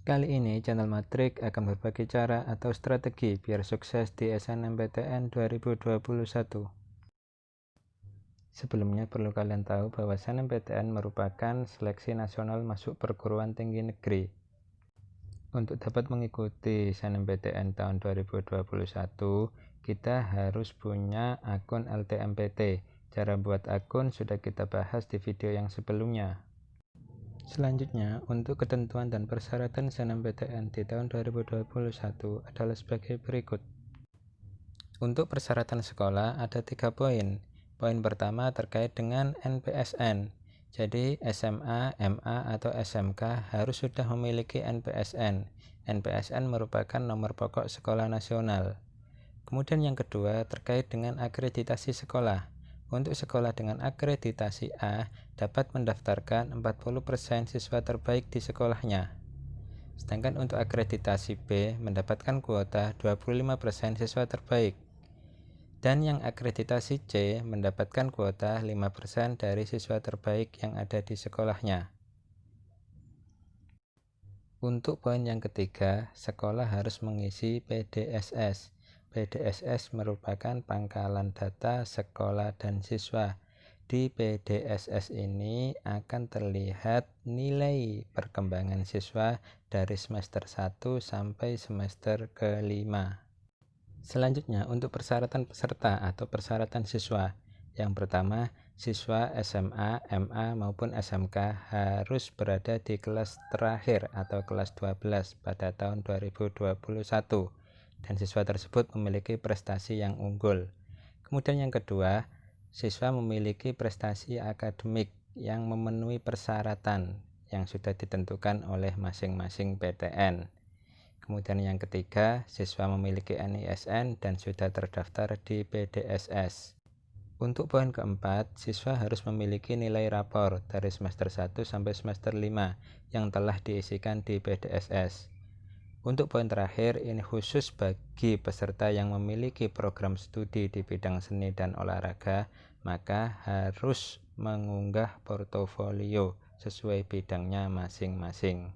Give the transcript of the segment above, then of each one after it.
Kali ini channel Matrik akan berbagi cara atau strategi biar sukses di SNMPTN 2021. Sebelumnya perlu kalian tahu bahwa SNMPTN merupakan seleksi nasional masuk perguruan tinggi negeri. Untuk dapat mengikuti SNMPTN tahun 2021, kita harus punya akun LTMPT. Cara buat akun sudah kita bahas di video yang sebelumnya. Selanjutnya, untuk ketentuan dan persyaratan SNMPTN di tahun 2021 adalah sebagai berikut. Untuk persyaratan sekolah ada 3 poin. Poin pertama terkait dengan NPSN. Jadi SMA, MA, atau SMK harus sudah memiliki NPSN. NPSN merupakan nomor pokok sekolah nasional. Kemudian yang kedua terkait dengan akreditasi sekolah. Untuk sekolah dengan akreditasi A dapat mendaftarkan 40% siswa terbaik di sekolahnya. Sedangkan untuk akreditasi B mendapatkan kuota 25% siswa terbaik. Dan yang akreditasi C mendapatkan kuota 5% dari siswa terbaik yang ada di sekolahnya. Untuk poin yang ketiga, sekolah harus mengisi PDSS. PDSS merupakan pangkalan data sekolah dan siswa. Di PDSS ini akan terlihat nilai perkembangan siswa dari semester 1 sampai semester ke-5. Selanjutnya untuk persyaratan peserta atau persyaratan siswa. Yang pertama, siswa SMA, MA maupun SMK harus berada di kelas terakhir atau kelas 12 pada tahun 2021 dan siswa tersebut memiliki prestasi yang unggul. Kemudian yang kedua, siswa memiliki prestasi akademik yang memenuhi persyaratan yang sudah ditentukan oleh masing-masing PTN. Kemudian yang ketiga, siswa memiliki NISN dan sudah terdaftar di PDSS. Untuk poin keempat, siswa harus memiliki nilai rapor dari semester 1 sampai semester 5 yang telah diisikan di PDSS. Untuk poin terakhir, ini khusus bagi peserta yang memiliki program studi di bidang seni dan olahraga, maka harus mengunggah portofolio sesuai bidangnya masing-masing.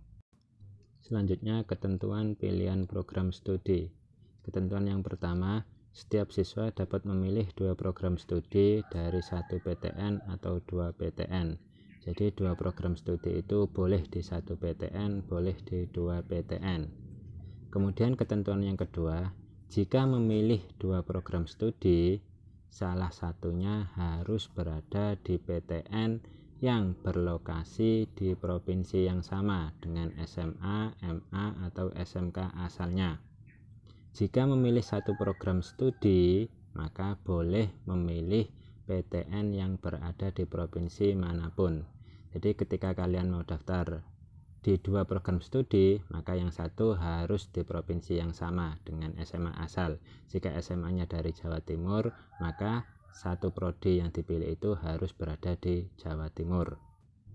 Selanjutnya, ketentuan pilihan program studi. Ketentuan yang pertama, setiap siswa dapat memilih 2 program studi dari 1 PTN atau 2 PTN. Jadi 2 program studi itu boleh di 1 PTN, boleh di 2 PTN. Kemudian ketentuan yang kedua, jika memilih 2 program studi, salah satunya harus berada di PTN yang berlokasi di provinsi yang sama dengan SMA, MA, atau SMK asalnya. Jika memilih 1 program studi, maka boleh memilih PTN yang berada di provinsi manapun. Jadi ketika kalian mau daftar di 2 program studi, maka yang satu harus di provinsi yang sama dengan SMA asal. Jika SMA-nya dari Jawa Timur, maka satu prodi yang dipilih itu harus berada di Jawa Timur.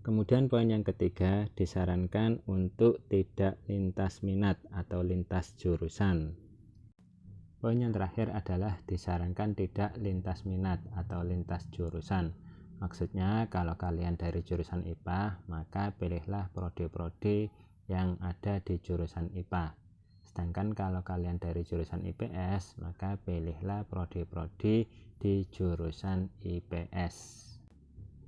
Kemudian poin yang ketiga, disarankan untuk tidak lintas minat atau lintas jurusan. Poin yang terakhir adalah disarankan tidak lintas minat atau lintas jurusan. Maksudnya kalau kalian dari jurusan IPA, maka pilihlah prodi-prodi yang ada di jurusan IPA. Sedangkan kalau kalian dari jurusan IPS, maka pilihlah prodi-prodi di jurusan IPS.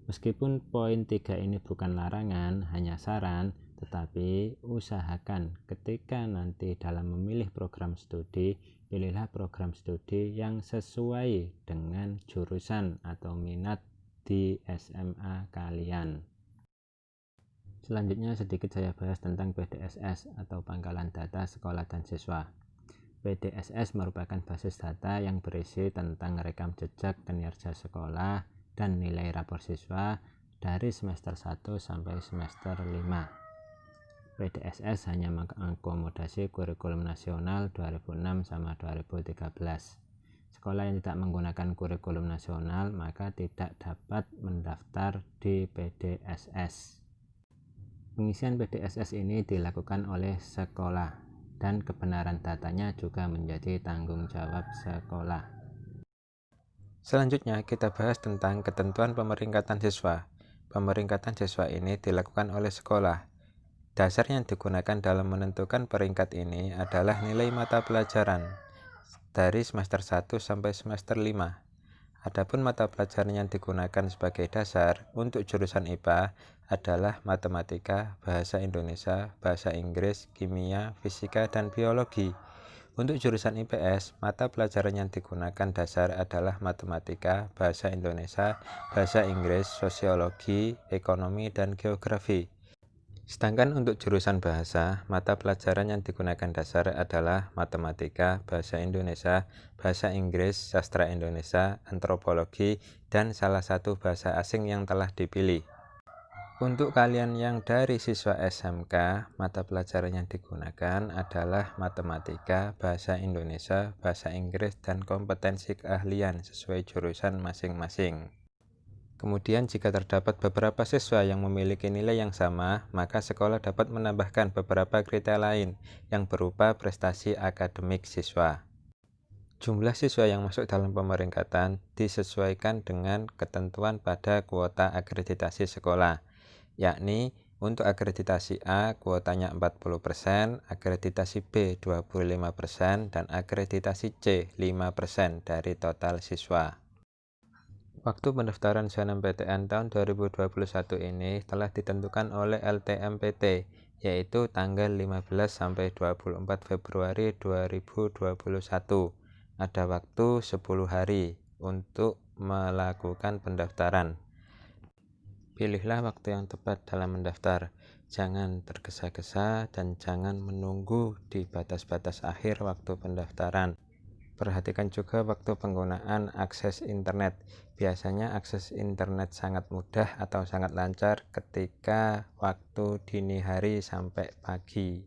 Meskipun poin 3 ini bukan larangan, hanya saran, tetapi usahakan ketika nanti dalam memilih program studi, pilihlah program studi yang sesuai dengan jurusan atau minat di SMA kalian. Selanjutnya sedikit saya bahas tentang PDSS atau pangkalan data sekolah dan siswa. PDSS merupakan basis data yang berisi tentang rekam jejak kinerja sekolah dan nilai rapor siswa dari semester 1 sampai semester 5. PDSS hanya mengakomodasi kurikulum nasional 2006 sama 2013. Sekolah yang tidak menggunakan kurikulum nasional maka tidak dapat mendaftar di PDSS. Pengisian PDSS ini dilakukan oleh sekolah dan kebenaran datanya juga menjadi tanggung jawab sekolah. Selanjutnya kita bahas tentang ketentuan pemeringkatan siswa. Pemeringkatan siswa ini dilakukan oleh sekolah. Dasar yang digunakan dalam menentukan peringkat ini adalah nilai mata pelajaran dari semester 1 sampai semester 5. Adapun mata pelajaran yang digunakan sebagai dasar untuk jurusan IPA adalah matematika, bahasa Indonesia, bahasa Inggris, kimia, fisika, dan biologi. Untuk jurusan IPS, mata pelajaran yang digunakan dasar adalah matematika, bahasa Indonesia, bahasa Inggris, sosiologi, ekonomi, dan geografi. Sedangkan untuk jurusan bahasa, mata pelajaran yang digunakan dasar adalah matematika, bahasa Indonesia, bahasa Inggris, sastra Indonesia, antropologi, dan salah satu bahasa asing yang telah dipilih. Untuk kalian yang dari siswa SMK, mata pelajaran yang digunakan adalah matematika, bahasa Indonesia, bahasa Inggris, dan kompetensi keahlian sesuai jurusan masing-masing. Kemudian jika terdapat beberapa siswa yang memiliki nilai yang sama, maka sekolah dapat menambahkan beberapa kriteria lain yang berupa prestasi akademik siswa. Jumlah siswa yang masuk dalam pemeringkatan disesuaikan dengan ketentuan pada kuota akreditasi sekolah, yakni untuk akreditasi A kuotanya 40%, akreditasi B 25%, dan akreditasi C 5% dari total siswa. Waktu pendaftaran SNMPTN tahun 2021 ini telah ditentukan oleh LTMPT, yaitu tanggal 15 sampai 24 Februari 2021. Ada waktu 10 hari untuk melakukan pendaftaran. Pilihlah waktu yang tepat dalam mendaftar. Jangan tergesa-gesa dan jangan menunggu di batas-batas akhir waktu pendaftaran. Perhatikan juga waktu penggunaan akses internet. Biasanya akses internet sangat mudah atau sangat lancar ketika waktu dini hari sampai pagi.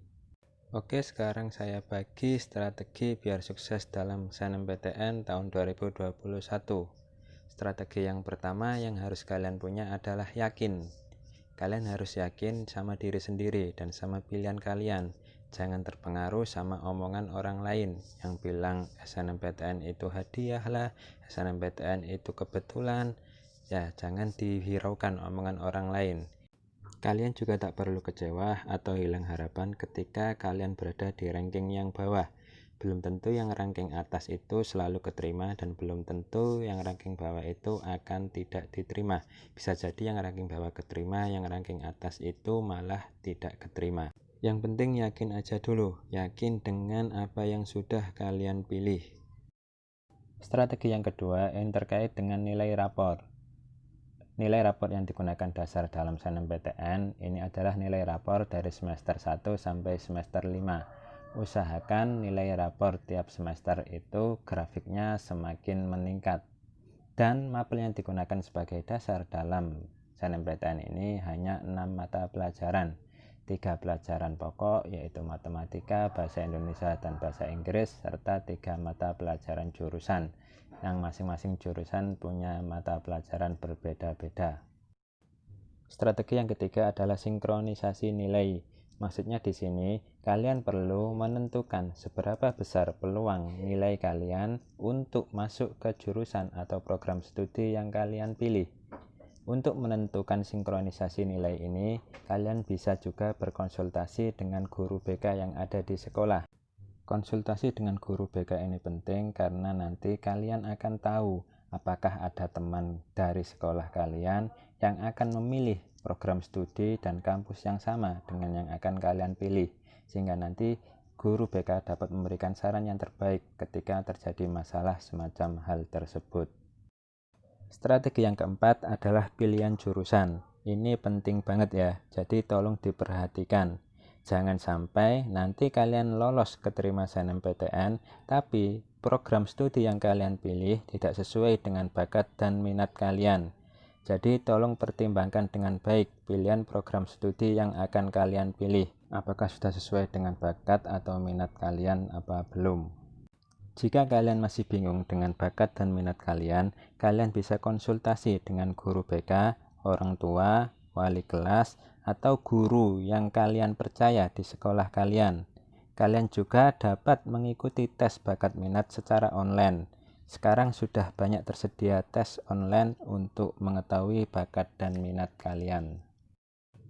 Oke, sekarang saya bagi strategi biar sukses dalam SNMPTN tahun 2021. Strategi yang pertama yang harus kalian punya adalah yakin. Kalian harus yakin sama diri sendiri dan sama pilihan kalian. Jangan terpengaruh sama omongan orang lain yang bilang SNMPTN itu hadiah lah, SNMPTN itu kebetulan. Ya, jangan dihiraukan omongan orang lain. Kalian juga tak perlu kecewa atau hilang harapan ketika kalian berada di ranking yang bawah. Belum tentu yang ranking atas itu selalu keterima dan belum tentu yang ranking bawah itu akan tidak diterima. Bisa jadi yang ranking bawah keterima, yang ranking atas itu malah tidak keterima. Yang penting yakin aja dulu, yakin dengan apa yang sudah kalian pilih. Strategi yang kedua yang terkait dengan nilai rapor. Nilai rapor yang digunakan dasar dalam SNMPTN ini adalah nilai rapor dari semester 1 sampai semester 5. Usahakan nilai rapor tiap semester itu grafiknya semakin meningkat. Dan mapel yang digunakan sebagai dasar dalam SNMPTN ini hanya 6 mata pelajaran. 3 pelajaran pokok yaitu matematika, bahasa Indonesia, dan bahasa Inggris, serta 3 mata pelajaran jurusan yang masing-masing jurusan punya mata pelajaran berbeda-beda. Strategi yang ketiga adalah sinkronisasi nilai. Maksudnya di sini kalian perlu menentukan seberapa besar peluang nilai kalian untuk masuk ke jurusan atau program studi yang kalian pilih. Untuk menentukan sinkronisasi nilai ini, kalian bisa juga berkonsultasi dengan guru BK yang ada di sekolah. Konsultasi dengan guru BK ini penting karena nanti kalian akan tahu apakah ada teman dari sekolah kalian yang akan memilih program studi dan kampus yang sama dengan yang akan kalian pilih, sehingga nanti guru BK dapat memberikan saran yang terbaik ketika terjadi masalah semacam hal tersebut. Strategi yang keempat adalah pilihan jurusan. Ini penting banget ya, jadi tolong diperhatikan. Jangan sampai nanti kalian lolos keterima SNMPTN, tapi program studi yang kalian pilih tidak sesuai dengan bakat dan minat kalian. Jadi tolong pertimbangkan dengan baik pilihan program studi yang akan kalian pilih. Apakah sudah sesuai dengan bakat atau minat kalian apa belum? Jika kalian masih bingung dengan bakat dan minat kalian, kalian bisa konsultasi dengan guru BK, orang tua, wali kelas, atau guru yang kalian percaya di sekolah kalian. Kalian juga dapat mengikuti tes bakat minat secara online. Sekarang sudah banyak tersedia tes online untuk mengetahui bakat dan minat kalian.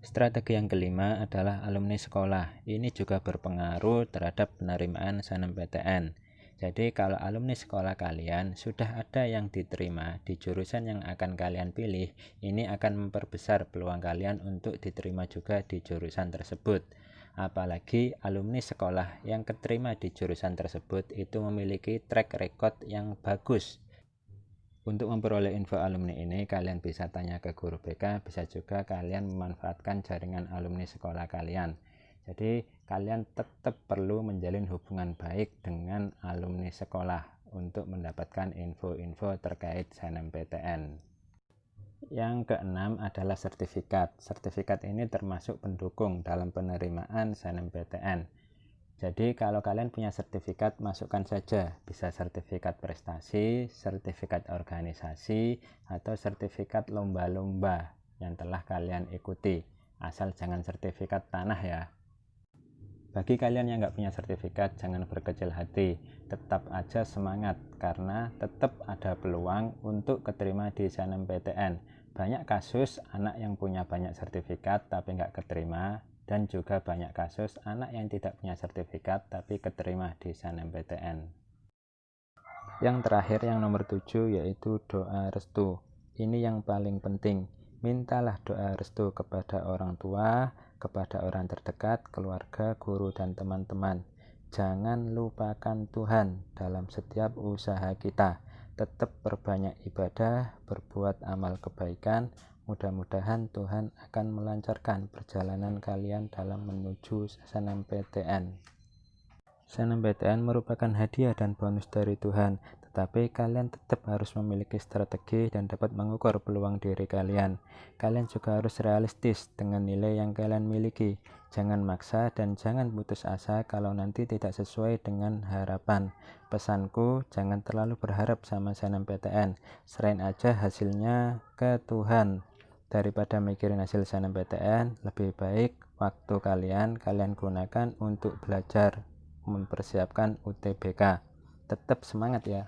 Strategi yang kelima adalah alumni sekolah. Ini juga berpengaruh terhadap penerimaan SNMPTN. Jadi kalau alumni sekolah kalian sudah ada yang diterima di jurusan yang akan kalian pilih, ini akan memperbesar peluang kalian untuk diterima juga di jurusan tersebut. Apalagi alumni sekolah yang keterima di jurusan tersebut itu memiliki track record yang bagus. Untuk memperoleh info alumni ini, kalian bisa tanya ke guru BK, bisa juga kalian memanfaatkan jaringan alumni sekolah kalian. Jadi kalian tetap perlu menjalin hubungan baik dengan alumni sekolah untuk mendapatkan info-info terkait SNMPTN. Yang keenam adalah sertifikat. Sertifikat ini termasuk pendukung dalam penerimaan SNMPTN. Jadi kalau kalian punya sertifikat, masukkan saja. Bisa sertifikat prestasi, sertifikat organisasi, atau sertifikat lomba-lomba yang telah kalian ikuti. Asal jangan sertifikat tanah ya. Bagi kalian yang nggak punya sertifikat, jangan berkecil hati. Tetap aja semangat, karena tetap ada peluang untuk keterima di SNMPTN. Banyak kasus anak yang punya banyak sertifikat tapi nggak keterima, dan juga banyak kasus anak yang tidak punya sertifikat tapi keterima di SNMPTN. Yang terakhir, yang nomor 7, yaitu doa restu. Ini yang paling penting. Mintalah doa restu kepada orang tua, kepada orang terdekat, keluarga, guru, dan teman-teman. Jangan lupakan Tuhan dalam setiap usaha kita. Tetap perbanyak ibadah, berbuat amal kebaikan. Mudah-mudahan Tuhan akan melancarkan perjalanan kalian dalam menuju SNMPTN. SNMPTN merupakan hadiah dan bonus dari Tuhan, tetapi kalian tetap harus memiliki strategi dan dapat mengukur peluang diri kalian. Kalian juga harus realistis dengan nilai yang kalian miliki. Jangan maksa dan jangan putus asa kalau nanti tidak sesuai dengan harapan. Pesanku, jangan terlalu berharap sama SNMPTN. Serahin aja hasilnya ke Tuhan. Daripada mikirin hasil SNMPTN, lebih baik waktu kalian gunakan untuk belajar, mempersiapkan UTBK. Tetap semangat ya.